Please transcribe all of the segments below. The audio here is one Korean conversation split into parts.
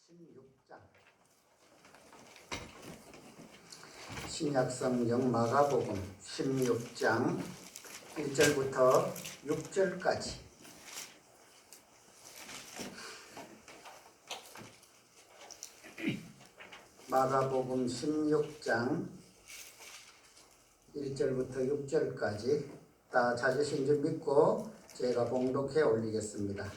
16장 신약성경 마가복음 16장 1절부터 6절까지 마가복음 16장 1절부터 6절까지 다 찾으신 줄 믿고 제가 봉독해 올리겠습니다.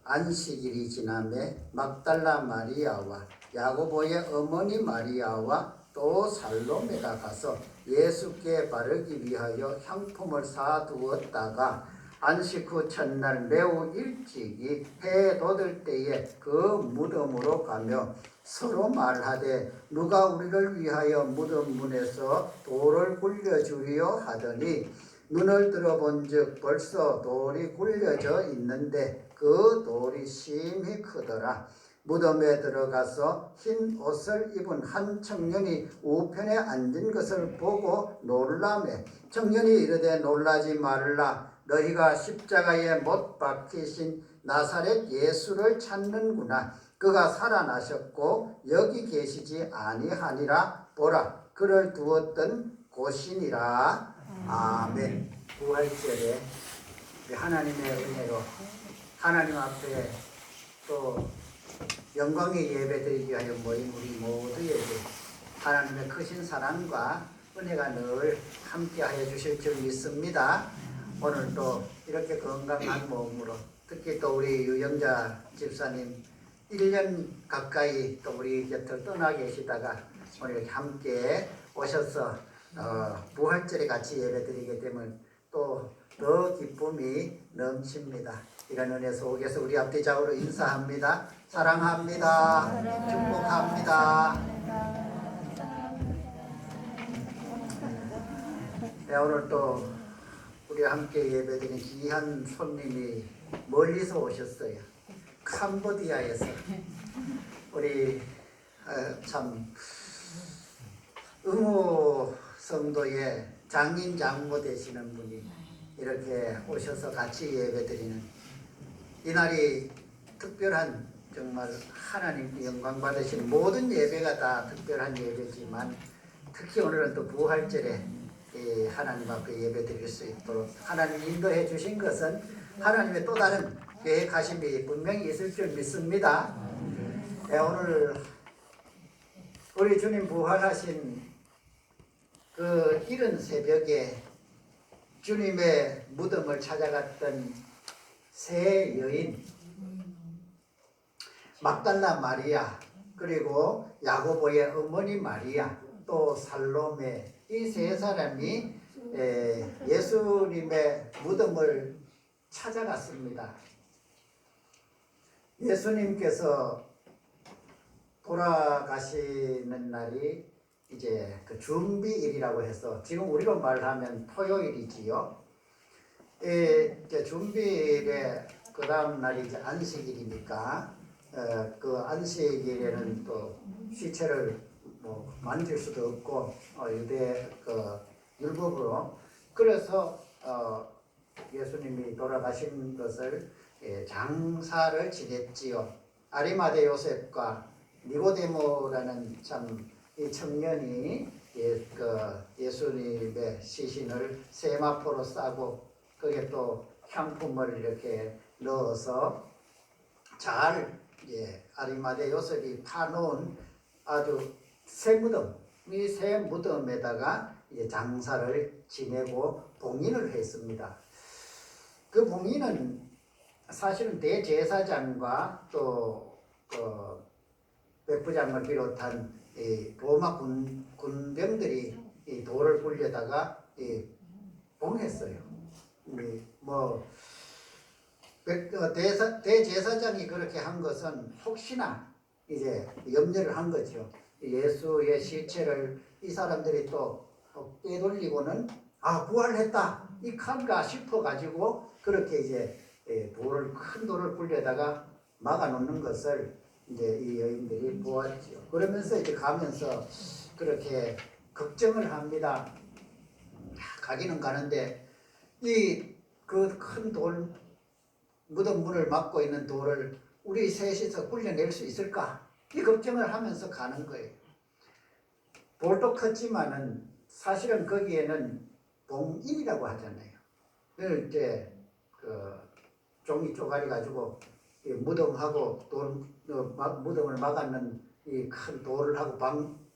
안식일이 지남에 막달라 마리아와 야고보의 어머니 마리아와 또 살로메가 가서 예수께 바르기 위하여 향품을 사두었다가 안식 후 첫날 매우 일찍이 해 돋을 때에 그 무덤으로 가며 서로 말하되 누가 우리를 위하여 무덤 문에서 돌을 굴려주리요 하더니 눈을 들어본즉 벌써 돌이 굴려져 있는데 그 돌이 심히 크더라. 무덤에 들어가서 흰 옷을 입은 한 청년이 우편에 앉은 것을 보고 놀라매 청년이 이르되 놀라지 말라. 너희가 십자가에 못 박히신 나사렛 예수를 찾는구나. 그가 살아나셨고 여기 계시지 아니하니라. 보라, 그를 두었던 곳이니라. 아멘. 부활절에 하나님의 은혜로 하나님 앞에 또 영광의 예배 드리기 위하여 모인 우리 모두에게 하나님의 크신 사랑과 은혜가 늘 함께 하여 주실 줄 믿습니다. 오늘 또 이렇게 건강한 몸으로 특히 또 우리 유영자 집사님 1년 가까이 또 우리 곁을 떠나 계시다가 오늘 함께 오셔서 부활절에 같이 예배 드리게 되면 또 더 기쁨이 넘칩니다. 이런 은혜 속에서 우리 앞뒤 좌우로 인사합니다. 사랑합니다. 축복합니다. 네, 오늘 또 우리와 함께 예배드린 귀한 손님이 멀리서 오셨어요. 캄보디아에서 우리 참 응호 성도의 장인 장모 되시는 분이 이렇게 오셔서 같이 예배드리는 이날이 특별한 정말 하나님 영광 받으신 모든 예배가 다 특별한 예배지만 특히 오늘은 또 부활절에 하나님 앞에 예배 드릴 수 있도록 하나님 인도해 주신 것은 하나님의 또 다른 계획하심이 분명히 있을 줄 믿습니다. 오늘 우리 주님 부활하신 그 이른 새벽에 주님의 무덤을 찾아갔던 세 여인 막달라 마리아 그리고 야고보의 어머니 마리아 또 살로메 이 세 사람이 예수님의 무덤을 찾아갔습니다. 예수님께서 돌아가시는 날이 이제 그 준비일이라고 해서 지금 우리로 말하면 토요일이지요. 이제 준비일에 그 다음 날이 이제 안식일이니까 그 안식일에는 또 시체를 뭐 만질 수도 없고 유대 그 율법으로 그래서 예수님이 돌아가신 것을 장사를 지냈지요. 아리마대 요셉과 니고데모라는 참 이 청년이 예수님의 시신을 세마포로 싸고 거기에 또 향품을 이렇게 넣어서 잘 아리마대 요셉이 파놓은 아주 새 무덤, 이 새 무덤에다가 장사를 지내고 봉인을 했습니다. 그 봉인은 사실은 대제사장과 또 백부장을 비롯한 로마 군병들이 이 돌을 굴려다가 봉했어요. 대제사장이 그렇게 한 것은 혹시나 이제 염려를 한 거죠. 예수의 시체를 이 사람들이 또 빼돌리고는 부활했다 이 칼가 싶어 가지고 그렇게 이제 큰 돌을 굴려다가 막아 놓는 것을 이제 이 여인들이 보았죠. 그러면서 이제 가면서 그렇게 걱정을 합니다. 가기는 가는데 이 그 큰 돌 무덤 문을 막고 있는 돌을 우리 셋이서 굴려낼 수 있을까? 이 걱정을 하면서 가는 거예요. 볼도 컸지만은 사실은 거기에는 봉인이라고 하잖아요. 늘 이제 그 종이 쪼가리 가지고 이 무덤하고 무덤을 막았는 이 큰 돌을 하고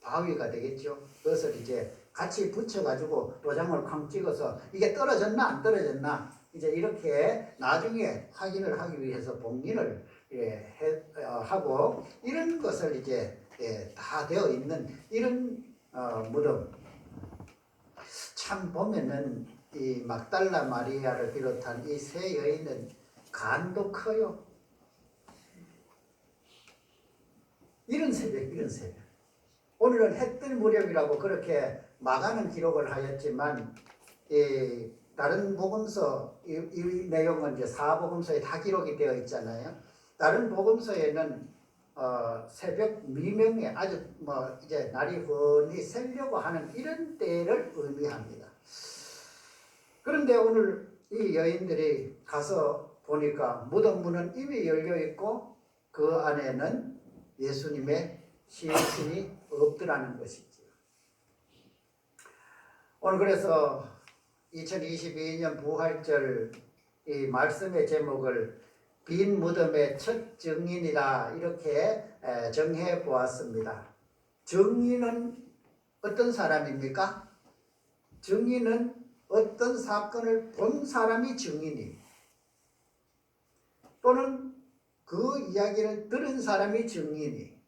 바위가 되겠죠. 그것을 이제 같이 붙여가지고 도장을 쾅 찍어서 이게 떨어졌나 안 떨어졌나 이제 이렇게 나중에 확인을 하기 위해서 봉인을 하고 이런 것을 이제 다 되어 있는 이런 무덤. 참 보면은 이 막달라 마리아를 비롯한 이 세 여인은 간도 커요. 이런 새벽. 오늘은 해 뜰 무렵이라고 그렇게 막아는 기록을 하였지만 다른 복음서 이 내용은 이제 사복음서에 다 기록이 되어 있잖아요. 다른 복음서에는 새벽 미명에 아주 이제 날이 훤히 새려고 하는 이런 때를 의미합니다. 그런데 오늘 이 여인들이 가서 보니까 무덤 문은 이미 열려 있고 그 안에는 예수님의 시신이 없더라는 것이지요. 오늘 그래서 2022년 부활절 이 말씀의 제목을 빈 무덤의 첫 증인이라 이렇게 정해 보았습니다. 증인은 어떤 사람입니까? 증인은 어떤 사건을 본 사람이 증인이 또는 그 이야기를 들은 사람이 증인이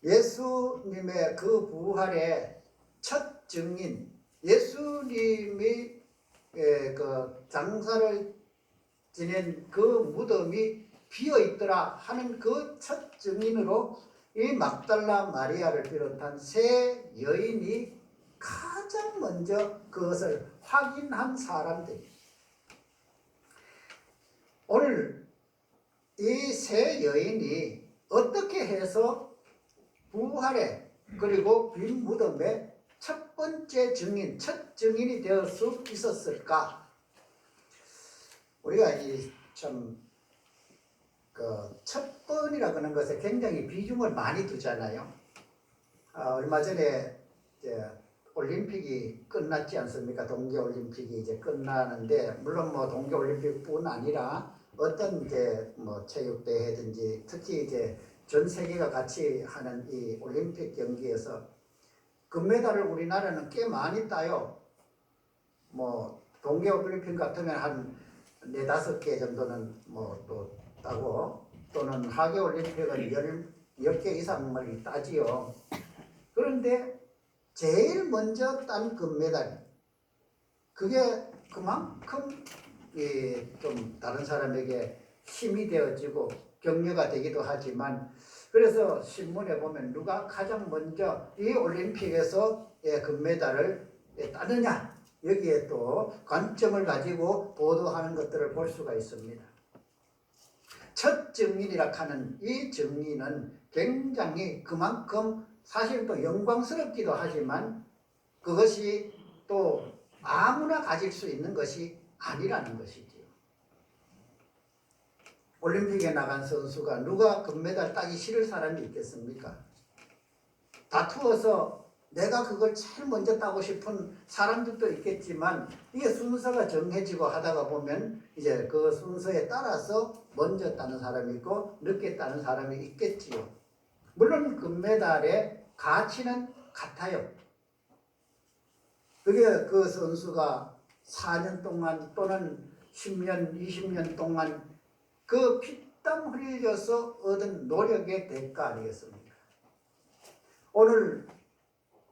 예수님의 그 부활의 첫 증인 예수님이 그 장사를 지낸 그 무덤이 비어있더라 하는 그 첫 증인으로 이 막달라 마리아를 비롯한 세 여인이 가장 먼저 그것을 확인한 사람들이 오늘 이 세 여인이 어떻게 해서 부활의 그리고 빈 무덤의 첫 번째 증인, 첫 증인이 되어 수 있었을까? 우리가 첫 번이라고 하는 것에 굉장히 비중을 많이 두잖아요. 얼마 전에 이제 올림픽이 끝났지 않습니까? 동계올림픽이 이제 끝나는데, 물론 동계올림픽뿐 아니라 어떤 이제 체육대회든지 특히 이제 전 세계가 같이 하는 이 올림픽 경기에서 금메달을 우리나라는 꽤 많이 따요. 동계올림픽 같으면 한 4-5개 정도는 또 따고 또는 하계올림픽은 10개 이상을 따지요. 그런데 제일 먼저 딴 금메달 그게 그만큼 좀 다른 사람에게 힘이 되어지고 격려가 되기도 하지만 그래서 신문에 보면 누가 가장 먼저 이 올림픽에서 금메달을 따느냐 여기에 또 관점을 가지고 보도하는 것들을 볼 수가 있습니다. 첫 증인이라 하는 이 증인은 굉장히 그만큼 사실 또 영광스럽기도 하지만 그것이 또 아무나 가질 수 있는 것이 아니라는 것이지요. 올림픽에 나간 선수가 누가 금메달 따기 싫을 사람이 있겠습니까? 다투어서 내가 그걸 제일 먼저 따고 싶은 사람들도 있겠지만 이게 순서가 정해지고 하다가 보면 이제 그 순서에 따라서 먼저 따는 사람이 있고 늦게 따는 사람이 있겠지요. 물론 금메달의 가치는 같아요. 그게 그 선수가 4년 동안 또는 10년, 20년 동안 그 피땀 흘려서 얻은 노력의 대가 아니겠습니까? 오늘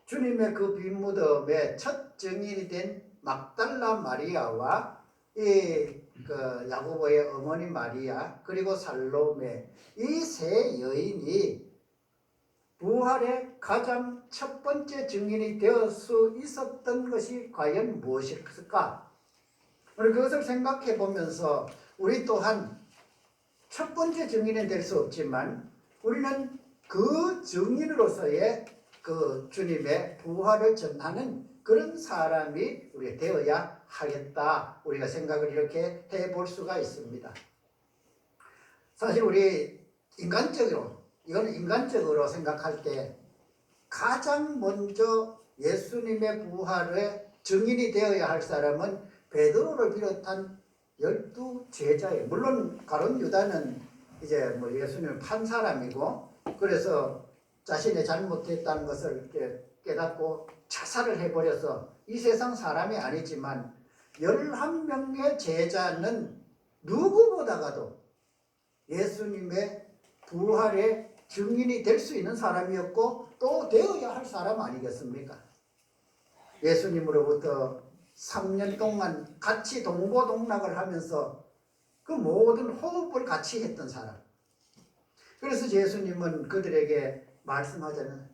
주님의 그 빈 무덤의 첫 증인이 된 막달라 마리아와 그 야고보의 어머니 마리아 그리고 살로메 이 세 여인이 부활의 가장 첫 번째 증인이 되어 수 있었던 것이 과연 무엇일까? 오늘 그것을 생각해 보면서 우리 또한 첫 번째 증인은 될 수 없지만 우리는 그 증인으로서의 그 주님의 부활을 전하는 그런 사람이 우리가 되어야 하겠다. 우리가 생각을 이렇게 해볼 수가 있습니다. 사실 우리 이거는 인간적으로 생각할 때 가장 먼저 예수님의 부활의 증인이 되어야 할 사람은 베드로를 비롯한 12제자예요. 물론 가룟 유다는 이제 뭐 예수님을 판 사람이고, 그래서 자신의 잘못했다는 것을 깨닫고 자살을 해버려서 이 세상 사람이 아니지만 11명의 제자는 누구보다가도 예수님의 부활의 증인이 될 수 있는 사람이었고 또 되어야 할 사람 아니겠습니까? 예수님으로부터 3년 동안 같이 동고동락을 하면서 그 모든 호흡을 같이 했던 사람. 그래서 예수님은 그들에게 말씀하자면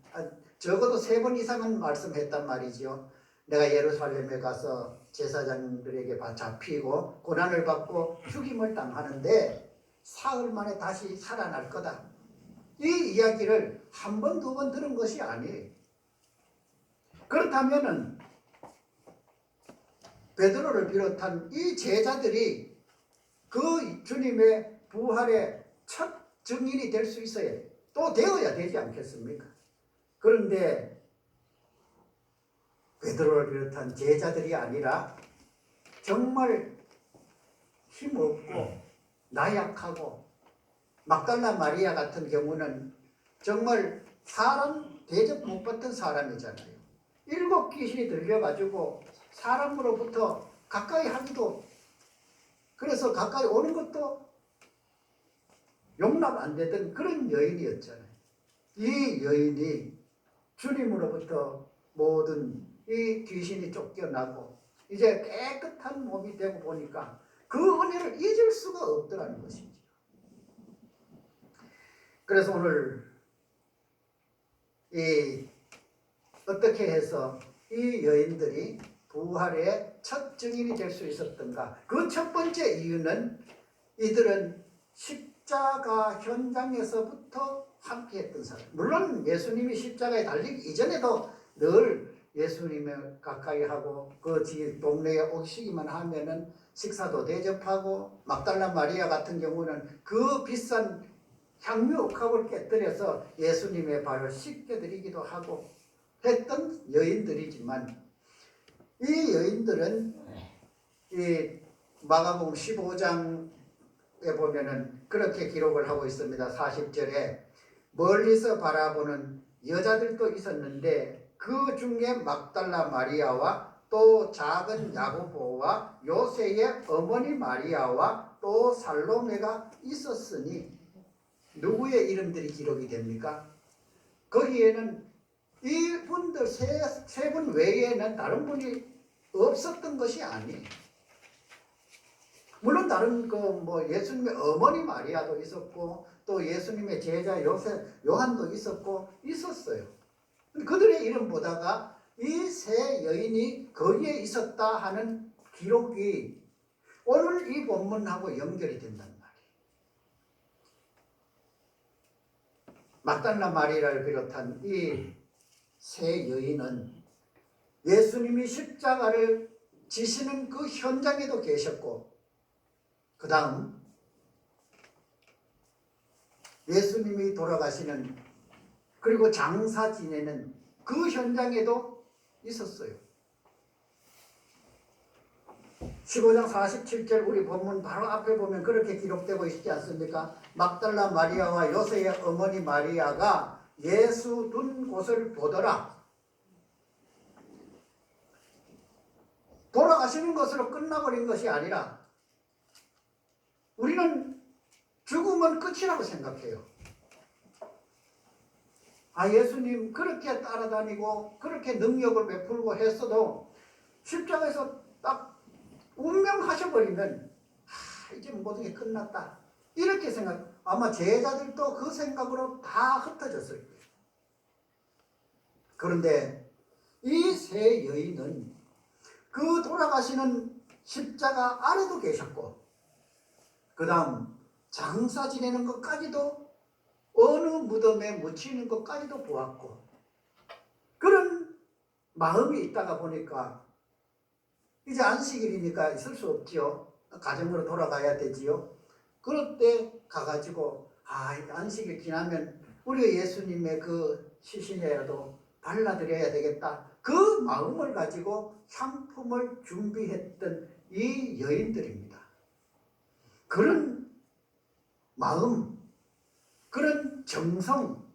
적어도 3번 이상은 말씀했단 말이죠. 내가 예루살렘에 가서 제사장들에게 잡히고 고난을 받고 죽임을 당하는데 사흘 만에 다시 살아날 거다. 이 이야기를 한 번, 두 번 들은 것이 아니에요. 그렇다면은 베드로를 비롯한 이 제자들이 그 주님의 부활의 첫 증인이 될 수 있어야 또 되어야 되지 않겠습니까? 그런데 베드로를 비롯한 제자들이 아니라 정말 힘없고 나약하고 막달라 마리아 같은 경우는 정말 사람 대접 못 받던 사람이잖아요. 7 귀신이 들려가지고 사람으로부터 가까이 하기도, 그래서 가까이 오는 것도 용납 안 되던 그런 여인이었잖아요. 이 여인이 주님으로부터 모든 이 귀신이 쫓겨나고 이제 깨끗한 몸이 되고 보니까 그 은혜를 잊을 수가 없더라는 것이죠. 그래서 오늘 어떻게 해서 이 여인들이 부활의 첫 증인이 될 수 있었던가? 그 첫 번째 이유는 이들은 십자가 현장에서부터 함께했던 사람. 물론 예수님이 십자가에 달리기 이전에도 늘 예수님을 가까이 하고 그 동네에 오시기만 하면은 식사도 대접하고, 막달라 마리아 같은 경우는 그 비싼 향유 옥합을 깨뜨려서 예수님의 발을 씻겨드리기도 하고 했던 여인들이지만, 이 여인들은 이 마가복음 15장에 보면은 그렇게 기록을 하고 있습니다. 40절에 멀리서 바라보는 여자들도 있었는데 그 중에 막달라 마리아와 또 작은 야고보와 요새의 어머니 마리아와 또 살로메가 있었으니, 누구의 이름들이 기록이 됩니까? 거기에는 이분들 세 분 외에는 다른 분이 없었던 것이 아니에요. 물론 다른 예수님의 어머니 마리아도 있었고 또 예수님의 제자 요한도 있었어요. 그들의 이름 보다가 이 세 여인이 거기에 있었다 하는 기록이 오늘 이 본문하고 연결이 된단 말이에요. 막달라 마리아를 비롯한 이 세 여인은 예수님이 십자가를 지시는 그 현장에도 계셨고, 그 다음 예수님이 돌아가시는 그리고 장사 지내는 그 현장에도 있었어요. 15장 47절 우리 본문 바로 앞에 보면 그렇게 기록되고 있지 않습니까? 막달라 마리아와 요새의 어머니 마리아가 예수 둔 곳을 보더라. 돌아가시는 것으로 끝나버린 것이 아니라 우리는 죽음은 끝이라고 생각해요. 예수님 그렇게 따라다니고 그렇게 능력을 베풀고 했어도 십자가에서 딱 운명하셔버리면 이제 모든 게 끝났다, 이렇게 아마 제자들도 그 생각으로 다 흩어졌을 거예요. 그런데 이 세 여인은 그 돌아가시는 십자가 아래도 계셨고, 그 다음 장사 지내는 것까지도, 어느 무덤에 묻히는 것까지도 보았고, 그런 마음이 있다가 보니까 이제 안식일이니까 있을 수 없지요. 가정으로 돌아가야 되지요. 그럴 때 가가지고 안식일 지나면 우리가 예수님의 그 시신에라도 발라드려야 되겠다. 그 마음을 가지고 향품을 준비했던 이 여인들입니다. 그런 마음, 그런 정성,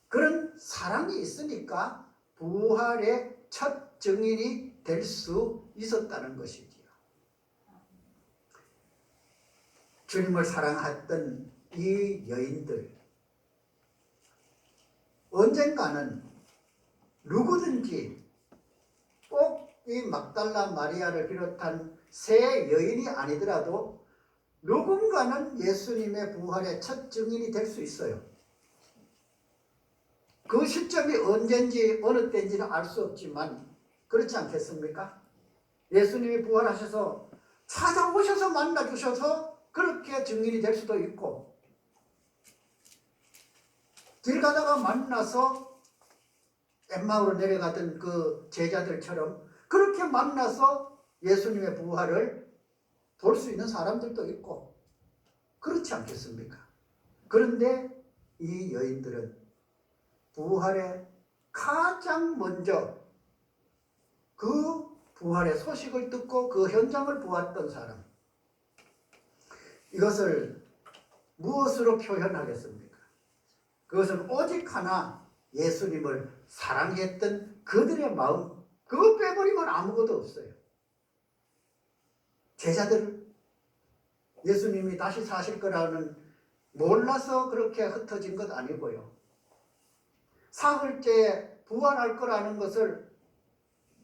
그런 사랑이 있으니까 부활의 첫 증인이 될 수 있었다는 것이지요. 주님을 사랑했던 이 여인들, 언젠가는 누구든지 꼭 이 막달라 마리아를 비롯한 세 여인이 아니더라도 누군가는 예수님의 부활의 첫 증인이 될 수 있어요. 그 시점이 언젠지 어느 때인지는 알 수 없지만 그렇지 않겠습니까? 예수님이 부활하셔서 찾아오셔서 만나주셔서 그렇게 증인이 될 수도 있고, 길 가다가 만나서 엠마오로 내려가던 그 제자들처럼 그렇게 만나서 예수님의 부활을 볼 수 있는 사람들도 있고, 그렇지 않겠습니까? 그런데 이 여인들은 부활에 가장 먼저 그 부활의 소식을 듣고 그 현장을 보았던 사람, 이것을 무엇으로 표현하겠습니까? 그것은 오직 하나, 예수님을 사랑했던 그들의 마음, 그거 빼버리면 아무것도 없어요. 제자들, 예수님이 다시 사실 거라는 몰라서 그렇게 흩어진 것 아니고요. 사흘째 부활할 거라는 것을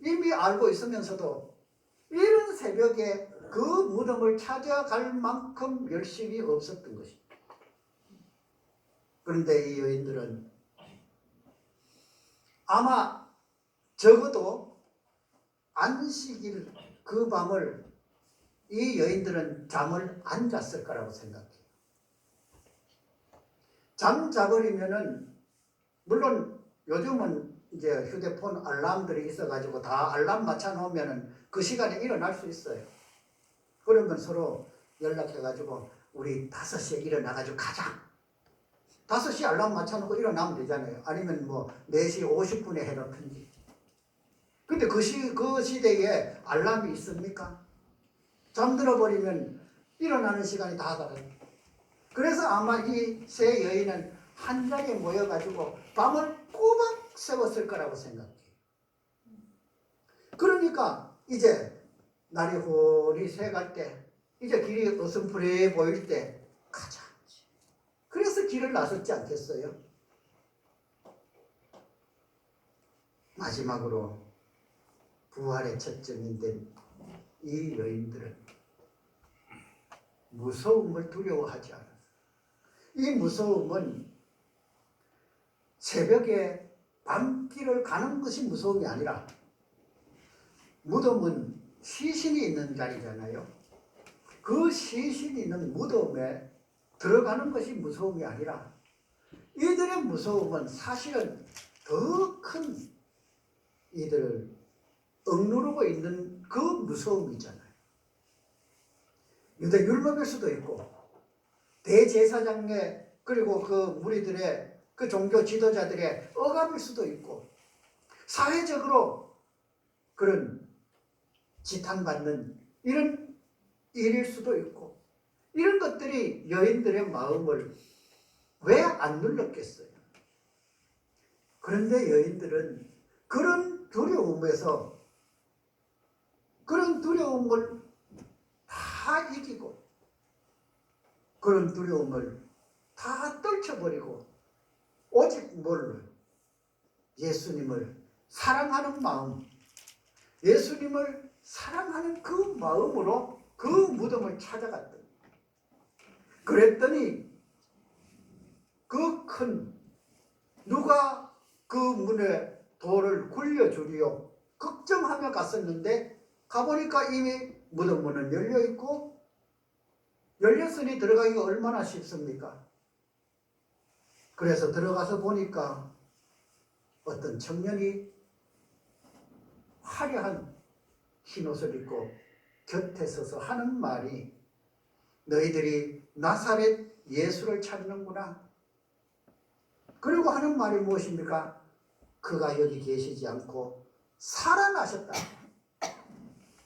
이미 알고 있으면서도 이른 새벽에 그 무덤을 찾아갈 만큼 열심이 없었던 것입니다. 그런데 이 여인들은 아마 적어도 안식일 그 밤을 이 여인들은 잠을 안 잤을 거라고 생각해요. 잠 자버리면은, 물론 요즘은 이제 휴대폰 알람들이 있어가지고 다 알람 맞춰놓으면은 그 시간에 일어날 수 있어요. 그러면 서로 연락해가지고 우리 5시에 일어나가지고 가자. 5시 알람 맞춰놓고 일어나면 되잖아요. 아니면 뭐 4시 50분에 해놓든지. 근데 그 시대에 알람이 있습니까? 잠들어 버리면 일어나는 시간이 다 다르죠. 그래서 아마 이 세 여인은 한 자리에 모여가지고 밤을 꼬박 새웠을 거라고 생각해요. 그러니까 이제 날이 홀이 새갈 때, 이제 길이 어슴푸레 보일 때 가자. 그래서 길을 나섰지 않겠어요? 마지막으로 부활의 첫 증인된 이 여인들은 무서움을 두려워하지 않았어요. 이 무서움은 새벽에 밤길을 가는 것이 무서움이 아니라, 무덤은 시신이 있는 자리잖아요. 그 시신이 있는 무덤에 들어가는 것이 무서움이 아니라, 이들의 무서움은 사실은 더 큰 이들을 억누르고 있는 그 무서움이잖아요. 유대 율법일 수도 있고, 대제사장의, 그리고 그 무리들의, 그 종교 지도자들의 억압일 수도 있고, 사회적으로 그런 지탄받는 이런 일일 수도 있고, 이런 것들이 여인들의 마음을 왜 안 눌렀겠어요? 그런데 여인들은 그런 두려움에서, 그런 두려움을 다 이기고, 그런 두려움을 다 떨쳐버리고, 오직 뭘로? 예수님을 사랑하는 마음, 예수님을 사랑하는 그 마음으로 그 무덤을 찾아갔더니, 그랬더니 그 큰, 누가 그 문에 돌을 굴려주리요 걱정하며 갔었는데, 가보니까 이미 무덤 문은 열려있고, 열렸으니 들어가기가 얼마나 쉽습니까? 그래서 들어가서 보니까 어떤 청년이 화려한 흰옷을 입고 곁에 서서 하는 말이, 너희들이 나사렛 예수를 찾는구나. 그리고 하는 말이 무엇입니까? 그가 여기 계시지 않고 살아나셨다.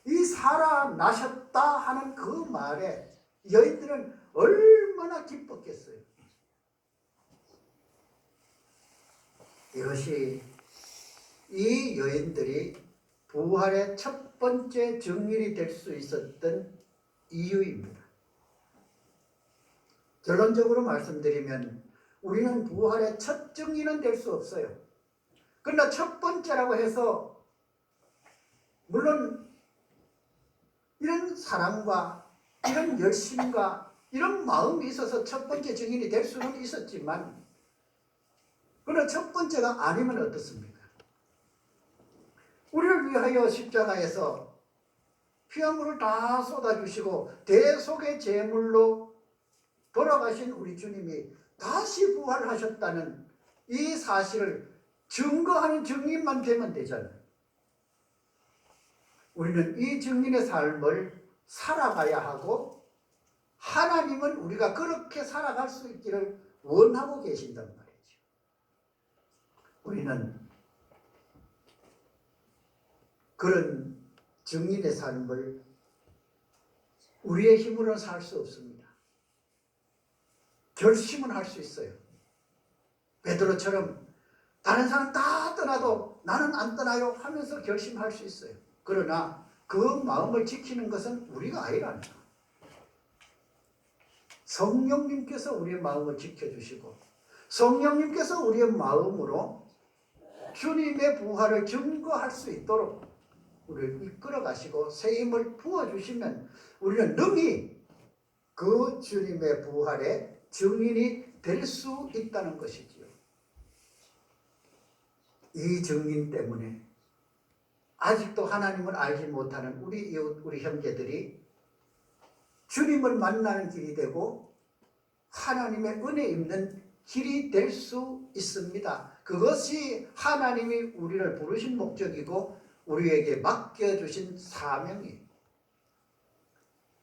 이 살아나셨다 하는 그 말에 여인들은 얼마나 기뻤겠어요. 이것이 이 여인들이 부활의 첫 번째 증인이 될 수 있었던 이유입니다. 결론적으로 말씀드리면 우리는 부활의 첫 증인은 될 수 없어요. 그러나 첫 번째라고 해서 물론 이런 사랑과 이런 열심과 이런 마음이 있어서 첫 번째 증인이 될 수는 있었지만 그러나 첫 번째가 아니면 어떻습니까? 우리를 위하여 십자가에서 피와 물을 다 쏟아주시고 대속의 제물로 돌아가신 우리 주님이 다시 부활하셨다는 이 사실을 증거하는 증인만 되면 되잖아요. 우리는 이 증인의 삶을 살아가야 하고 하나님은 우리가 그렇게 살아갈 수 있기를 원하고 계신단 말이죠. 우리는 그런 증인의 삶을 우리의 힘으로는 살 수 없습니다. 결심은 할 수 있어요. 베드로처럼 다른 사람 다 떠나도 나는 안 떠나요 하면서 결심할 수 있어요. 그러나 그 마음을 지키는 것은 우리가 아니라니까. 성령님께서 우리의 마음을 지켜주시고 성령님께서 우리의 마음으로 주님의 부활을 증거할 수 있도록 우리를 이끌어 가시고 새 힘을 부어주시면 우리는 능히 그 주님의 부활의 증인이 될 수 있다는 것이지요. 이 증인 때문에 아직도 하나님을 알지 못하는 우리 이웃, 우리 형제들이 주님을 만나는 길이 되고 하나님의 은혜 입는 길이 될 수 있습니다. 그것이 하나님이 우리를 부르신 목적이고 우리에게 맡겨주신 사명이에요.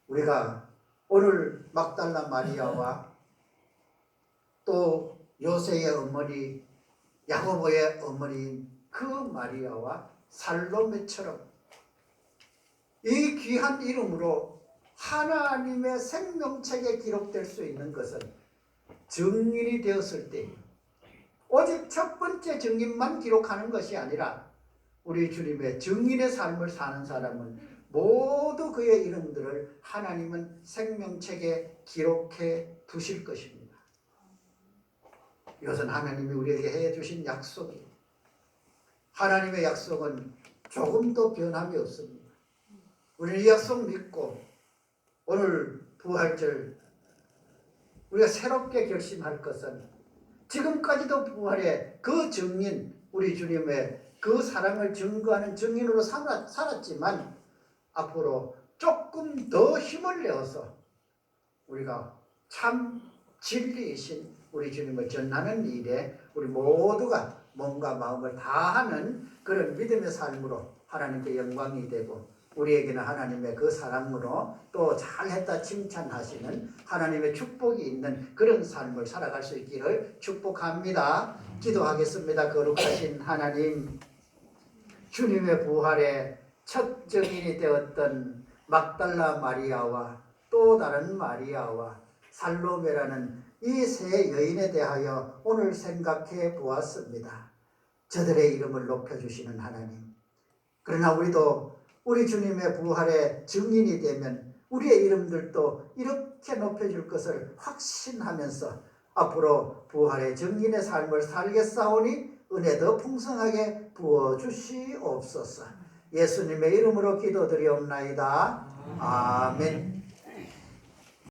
우리가 오늘 막달라 마리아와 또 요새의 어머니 야고보의 어머니인 그 마리아와 살로메처럼 이 귀한 이름으로 하나님의 생명책에 기록될 수 있는 것은 증인이 되었을 때예요. 오직 첫 번째 증인만 기록하는 것이 아니라 우리 주님의 증인의 삶을 사는 사람은 모두 그의 이름들을 하나님은 생명책에 기록해 두실 것입니다. 이것은 하나님이 우리에게 해주신 약속이에요. 하나님의 약속은 조금도 변함이 없습니다. 우리는 이 약속 믿고 오늘 부활절 우리가 새롭게 결심할 것은 지금까지도 부활의 그 증인, 우리 주님의 그 사랑을 증거하는 증인으로 살았지만 앞으로 조금 더 힘을 내어서 우리가 참 진리이신 우리 주님을 전하는 일에 우리 모두가 몸과 마음을 다하는 그런 믿음의 삶으로 하나님께 영광이 되고 우리에게는 하나님의 그 사랑으로 또 잘했다 칭찬하시는 하나님의 축복이 있는 그런 삶을 살아갈 수 있기를 축복합니다. 기도하겠습니다. 거룩하신 하나님, 주님의 부활의 첫 증인이 되었던 막달라 마리아와 또 다른 마리아와 살로메라는 이 세 여인에 대하여 오늘 생각해 보았습니다. 저들의 이름을 높여주시는 하나님, 그러나 우리도 우리 주님의 부활의 증인이 되면 우리의 이름들도 이렇게 높여줄 것을 확신하면서 앞으로 부활의 증인의 삶을 살겠사오니 은혜 더 풍성하게 부어주시옵소서. 예수님의 이름으로 기도드리옵나이다. 아멘.